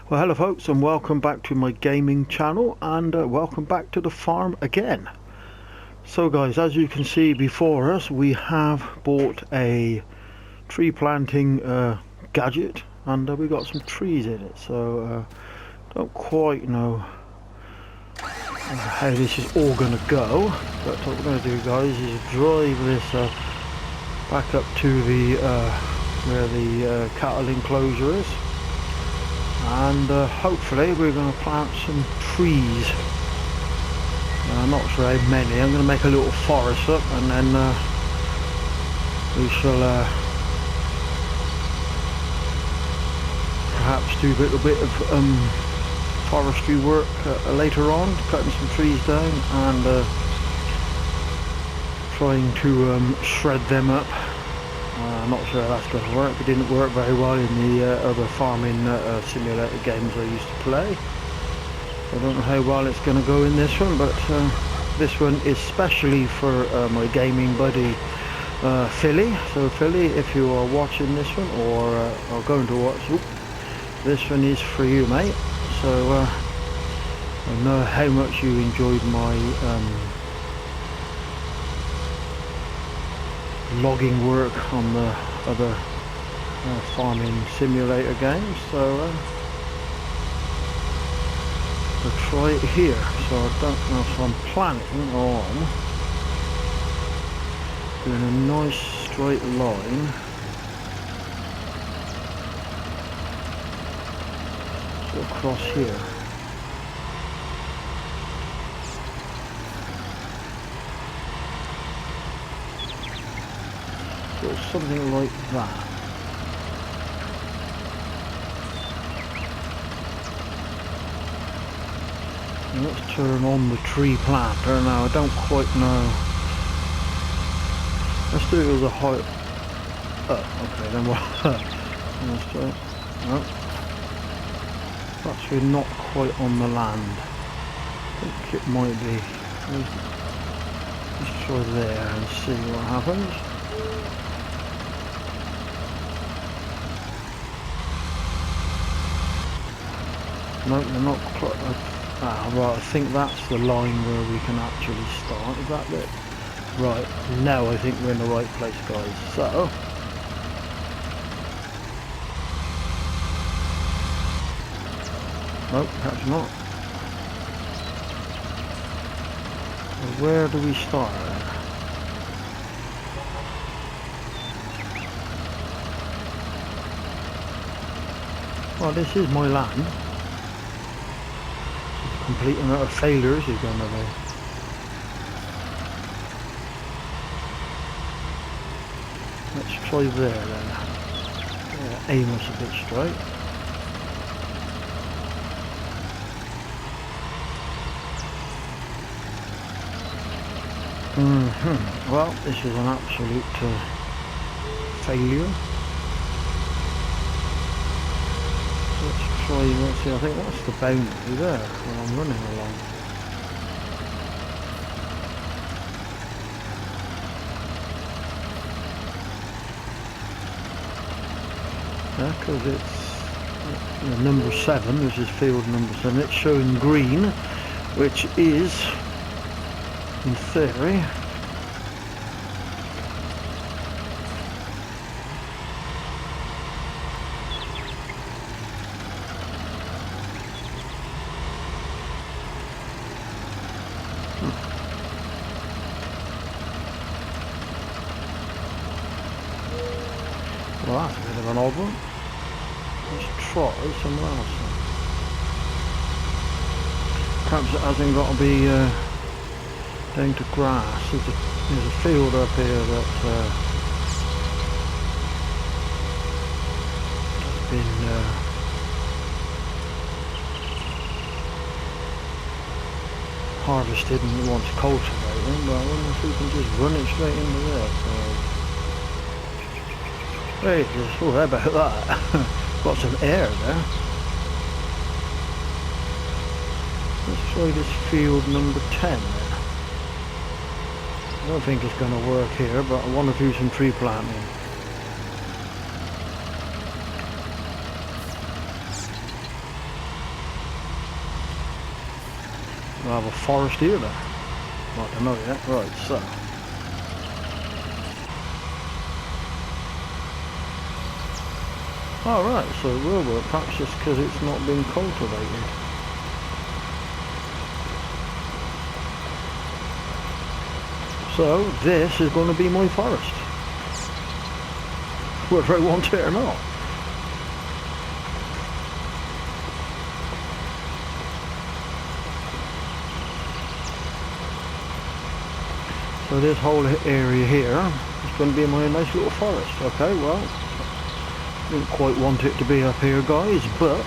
Well, hello folks, and welcome back to my gaming channel, and welcome back to the farm again. So guys, as you can see before us, we have bought a tree planting gadget, and we got some trees in it. So don't quite know how this is all going to go, but what we're going to do, guys, is drive this back up to the where the cattle enclosure is. And hopefully we're going to plant some trees. I'm not sure how many. I'm going to make a little forest up, and then we shall perhaps do a little bit of forestry work later on, cutting some trees down and trying to shred them up. I'm not sure how that's going to work. It didn't work very well in the other farming simulator games I used to play. I don't know how well it's going to go in this one, but this one is specially for my gaming buddy Philly. So Philly, if you are watching this one or are going to watch, this one is for you, mate. So I know how much you enjoyed my logging work on the other farming simulator games, so I'll try it here. So I don't know if I'm planting on doing a nice straight line so across here. Something like that. And let's turn on the tree planter. Now I don't quite know. Let's do it as a height. Oh, okay, then we'll let's do it. No. It's actually not quite on the land. I think it might be. Let's try there and see what happens. No, they're not quite. Right, I think that's the line where we can actually start. Is that it? Right, now I think we're in the right place, guys. So, no, perhaps not. So where do we start then? Well, this is my land. Complete amount of failures is going to be. Let's try there then. Aim us a bit straight. Well, this is an absolute failure. Let's see, I think that's the boundary there where I'm running along. Yeah, because it's number 7, this is field number 7, it's showing green, which is, in theory, well, that's a bit of an odd one. Let's try somewhere else. Perhaps it hasn't got to be down to grass. There's a field up here that has been harvested and it wants cultivating, but I wonder if we can just run it straight into there. So. Hey, oh, how about that? Got some air there. Let's try this field number 10 then. I don't think it's going to work here, but I want to do some tree planting. We'll have a forest here then. I don't know yet. Right, so. Alright, so it will work, perhaps just because it's not been cultivated. So this is going to be my forest, whether I want it or not. So this whole area here is going to be my nice little forest. Okay, well, didn't quite want it to be up here, guys, but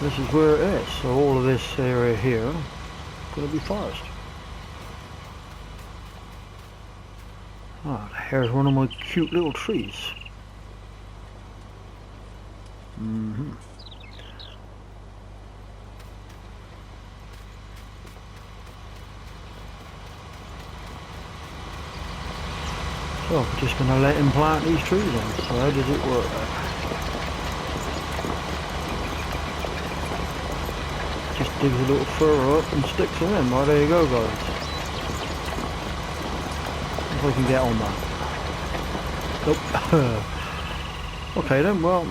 this is where it is. So all of this area here is going to be forest. Ah, here's one of my cute little trees. So we're just going to let him plant these trees in. So how does it work then? Just digs a little furrow up and sticks them in. Well, there you go, guys. If I can get on that. Nope. Okay then, well,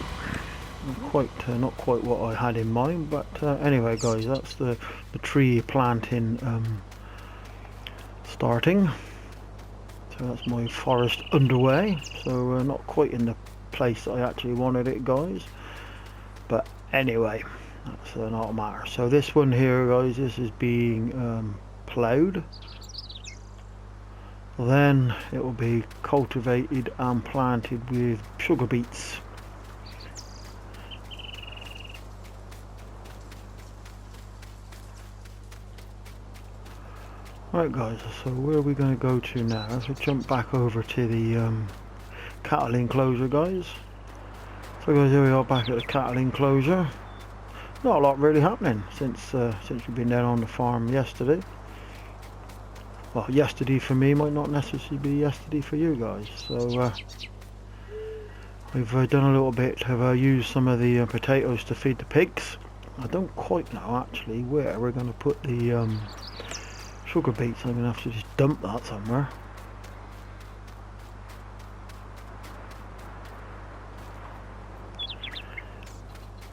not quite what I had in mind, but anyway, guys, that's the tree planting starting. So that's my forest underway. So not quite in the place I actually wanted it, guys. But anyway, that's not a matter. So this one here, guys, this is being ploughed. Then it will be cultivated and planted with sugar beets. Right, guys, so where are we going to go to now? Let's jump back over to the cattle enclosure, guys. So guys, here we are back at the cattle enclosure. Not a lot really happening since we've been down on the farm yesterday. Well, yesterday for me might not necessarily be yesterday for you guys. So we've done a little bit of used some of the potatoes to feed the pigs. I don't quite know actually where we're going to put the sugar beets. I'm going to have to just dump that somewhere.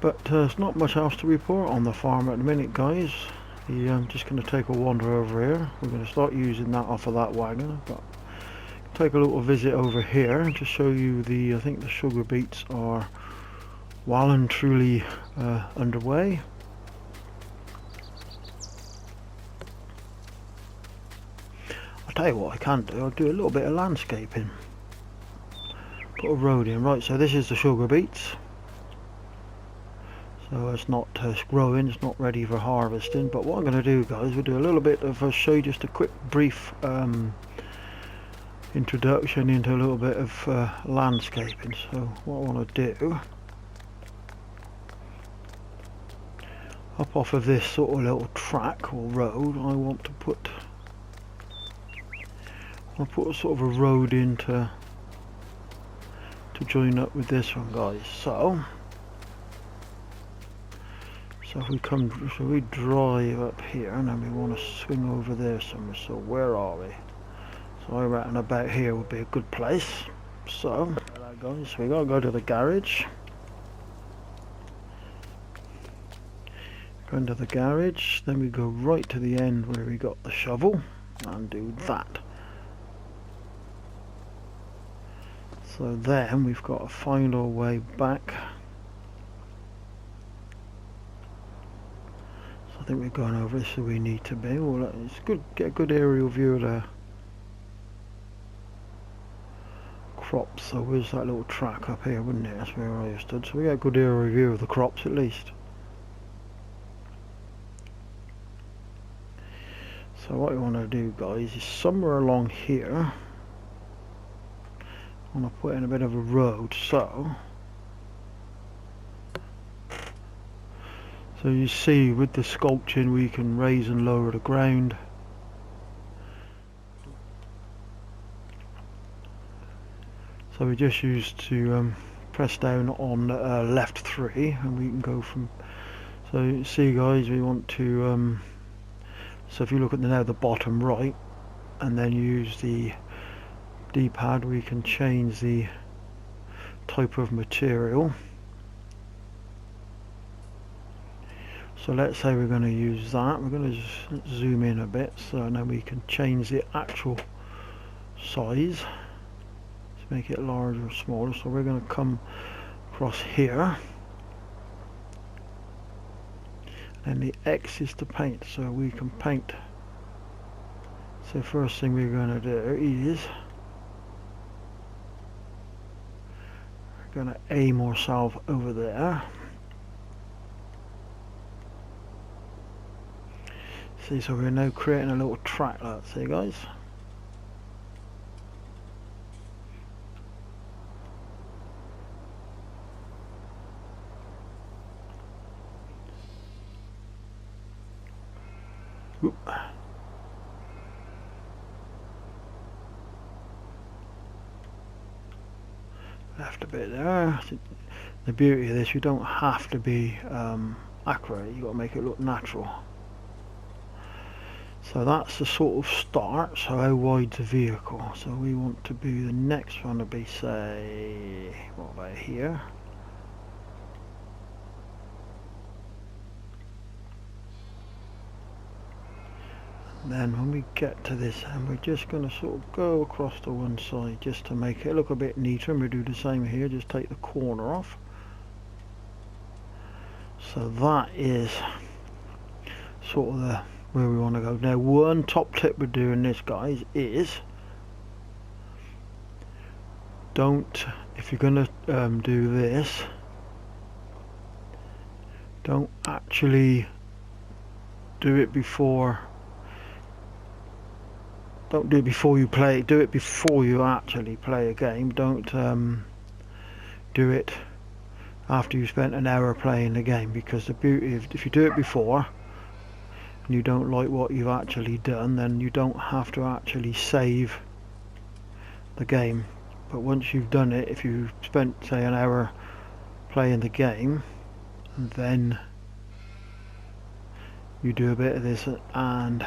But there's not much else to report on the farm at the minute, guys. I'm just going to take a wander over here. We're going to start using that off of that wagon. But take a little visit over here and just show you the, I think the sugar beets are well and truly underway. I'll tell you what I can do. I'll do a little bit of landscaping. Put a road in. Right, so this is the sugar beets. So it's not growing, it's not ready for harvesting. But what I'm going to do, guys, we'll do a little bit of show you just a quick brief introduction into a little bit of landscaping. So what I want to do, up off of this sort of little track or road, I want to put a sort of a road in to join up with this one, guys. So if we come, so we drive up here and then we want to swing over there somewhere. So where are we? So I reckon about here would be a good place. So, guys, we gotta go to the garage. Go into the garage, then we go right to the end where we got the shovel and do that. So then we've got to find our way back. I think we're going over this so we need to be. Well, it's good, get a good aerial view of the crops. So where's that little track up here, wouldn't it? That's where I stood. So we get a good aerial view of the crops at least. So what we want to do, guys, is somewhere along here I want to put in a bit of a road. So you see with the sculpting we can raise and lower the ground. So we just used to press down on left 3 and we can go from So you see guys, we want to so if you look at the bottom right and then use the D-pad, we can change the type of material. So let's say we're going to use that. We're going to just zoom in a bit so now we can change the actual size to make it larger or smaller. So we're going to come across here, and the X is to paint, so we can paint. So first thing we're going to do is we're going to aim ourselves over there. See, so we're now creating a little track like that, see guys? Oop. Left a bit there. The beauty of this, you don't have to be accurate, you've got to make it look natural. So that's the sort of start. So how wide's the vehicle? So we want to be, the next one to be, say, what about here? And then when we get to this end, we're just going to sort of go across to one side just to make it look a bit neater, and we do the same here, just take the corner off. So that is sort of the where we want to go. Now one top tip with doing this guys is, don't, if you're going to do this, don't actually do it before, don't do it before you play, do it before you actually play a game. Don't do it after you spent an hour playing the game, because the beauty of, if you do it before and you don't like what you've actually done, then you don't have to actually save the game. But once you've done it, if you've spent say an hour playing the game and then you do a bit of this and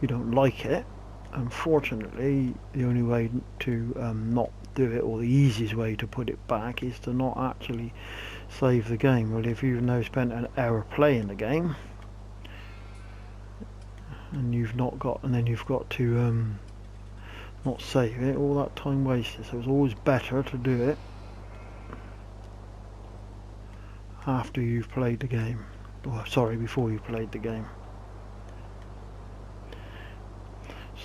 you don't like it, unfortunately the only way to not do it, or the easiest way to put it back, is to not actually save the game. Well, if you've now spent an hour playing the game and you've not got, and then you've got to not save it, all that time wasted. So it's always better to do it after you've played the game, or sorry, before you played the game.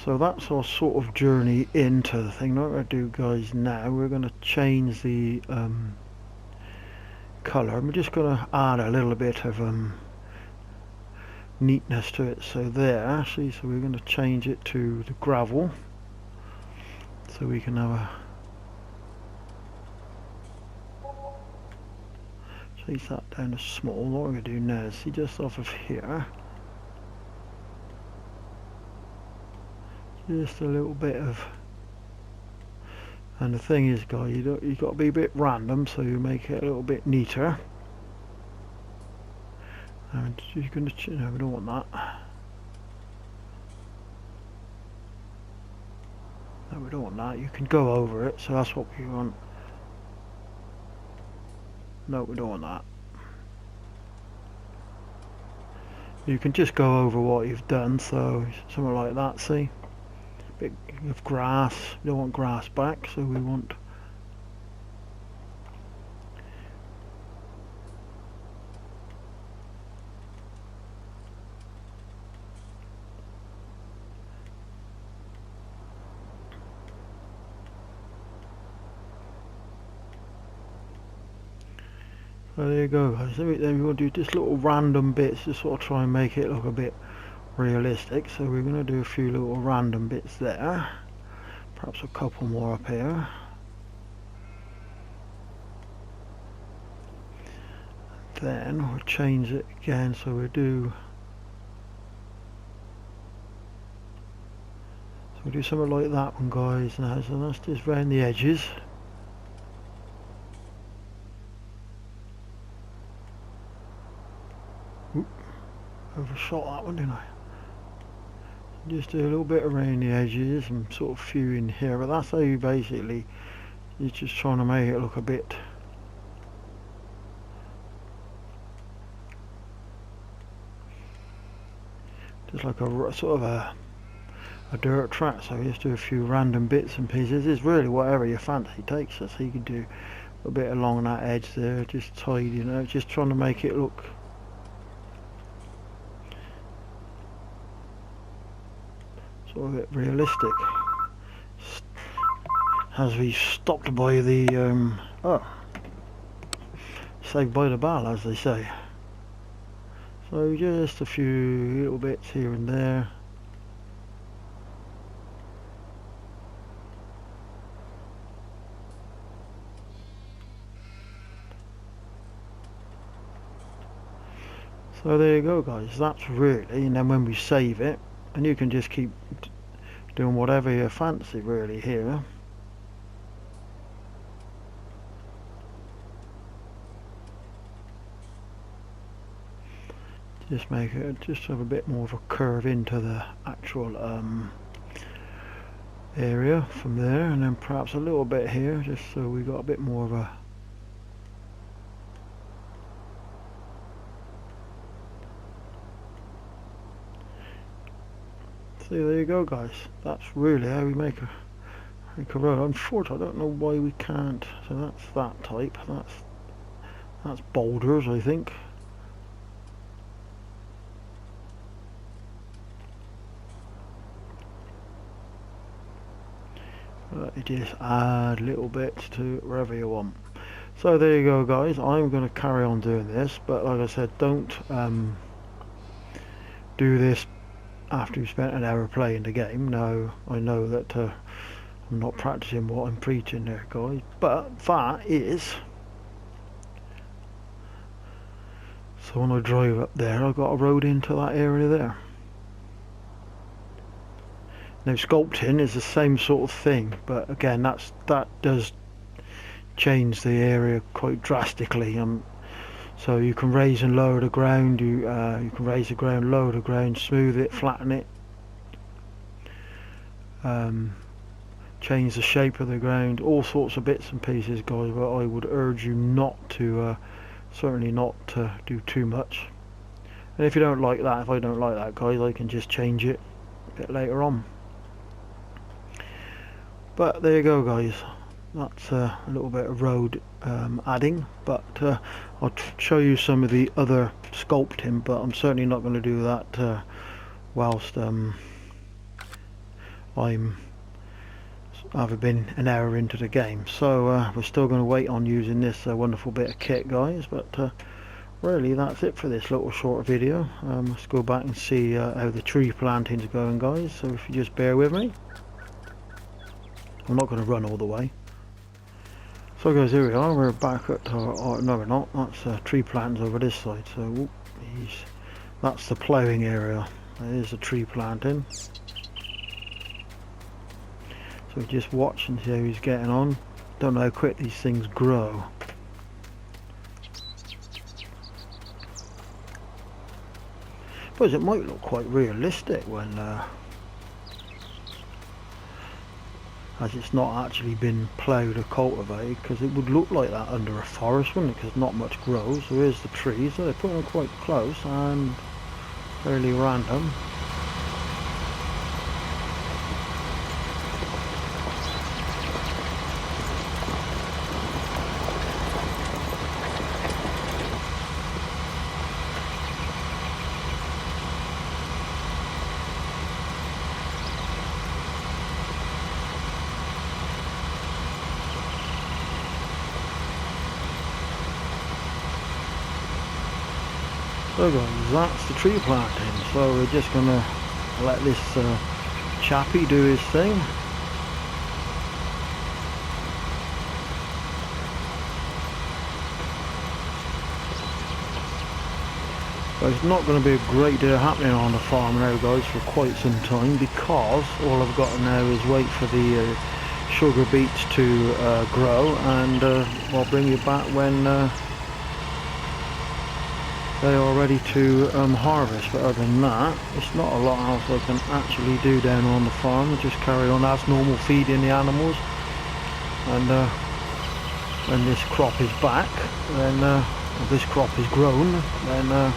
So that's our sort of journey into the thing. What we're going to do guys now, we're going to change the colour. We're just going to add a little bit of neatness to it. So there, see, so we're going to change it to the gravel, so we can have a, chase that down to small. What we're going to do now is see, just off of here, just a little bit of, and the thing is guys, you've got to be a bit random, so you make it a little bit neater. And you're going to, no, we don't want that. No, we don't want that. You can go over it, so that's what we want. No, we don't want that. You can just go over what you've done, so something like that, see? Bit of grass, we don't want grass back, so we want, so there you go guys. Then we want to do just little random bits to sort of try and make it look a bit realistic. So we're going to do a few little random bits there, perhaps a couple more up here. Then we'll change it again, so we'll do something like that one guys now. So that's just round the edges. Oop, overshot that one, didn't I? Just do a little bit around the edges and sort of few in here, but that's how you basically, you're just trying to make it look a bit just like a sort of a dirt track. So you just do a few random bits and pieces. It's really whatever your fancy takes us. So you can do a bit along that edge there, just tidying out, just trying to make it look sort of a bit realistic. As we stopped by the saved by the bell, as they say. So just a few little bits here and there. So there you go, guys. That's really, and then when we save it, and you can just keep doing whatever you fancy really here. Just make it, just have a bit more of a curve into the actual area from there, and then perhaps a little bit here, just so we got a bit more of a see. There you go, guys. That's really how we make a road. Unfortunately, I don't know why we can't. So that's that type. That's boulders, I think. You just add little bits to wherever you want. So there you go, guys. I'm going to carry on doing this, but like I said, don't do this after you've spent an hour playing the game. Now I know that I'm not practicing what I'm preaching there, guys, but that is, so when I drive up there, I've got a road into that area there. Now sculpting is the same sort of thing, but again that does change the area quite drastically. So you can raise and lower the ground, you can raise the ground, lower the ground, smooth it, flatten it, change the shape of the ground, all sorts of bits and pieces, guys, but I would urge you not to, certainly not to do too much. And if you don't like that, if I don't like that, guys, I can just change it a bit later on. But there you go, guys. That's a little bit of road adding, but I'll show you some of the other sculpting, but I'm certainly not going to do that whilst I've been an hour into the game. So we're still going to wait on using this wonderful bit of kit, guys, but really that's it for this little short video. Let's go back and see how the tree planting's going, guys, so if you just bear with me. I'm not going to run all the way. So guys, here we are, we're back at our no we're not, that's tree plantings over this side, so that's the ploughing area. There's a tree planting. So just watch and see how he's getting on. Don't know how quick these things grow. Suppose it might look quite realistic when as it's not actually been ploughed or cultivated, because it would look like that under a forest, wouldn't it? Because not much grows. So here's the trees, so they put them quite close and fairly random. So guys, that's the tree planting. So we're just going to let this chappie do his thing. But it's not going to be a great deal happening on the farm now, guys, for quite some time, because all I've got now is wait for the sugar beets to grow, and I'll bring you back when they are ready to harvest. But other than that, it's not a lot else I can actually do down on the farm. Just carry on as normal, feeding the animals, and when this crop is back, then this crop is grown, then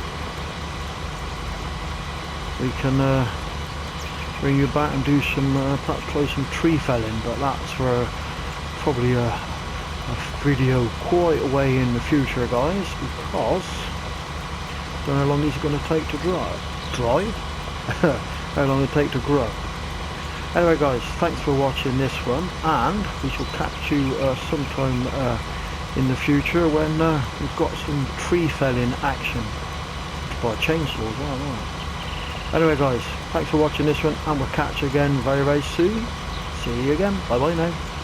we can bring you back and do some perhaps try some tree felling, but that's for probably a video quite a way in the future, guys, because I don't know how long these are going to take to dry how long it take to grow. Anyway guys, thanks for watching this one, and we shall catch you sometime in the future when we've got some tree felling action by chainsaws. Right. Anyway guys, thanks for watching this one, and we'll catch you again very soon. See you again. Bye bye now.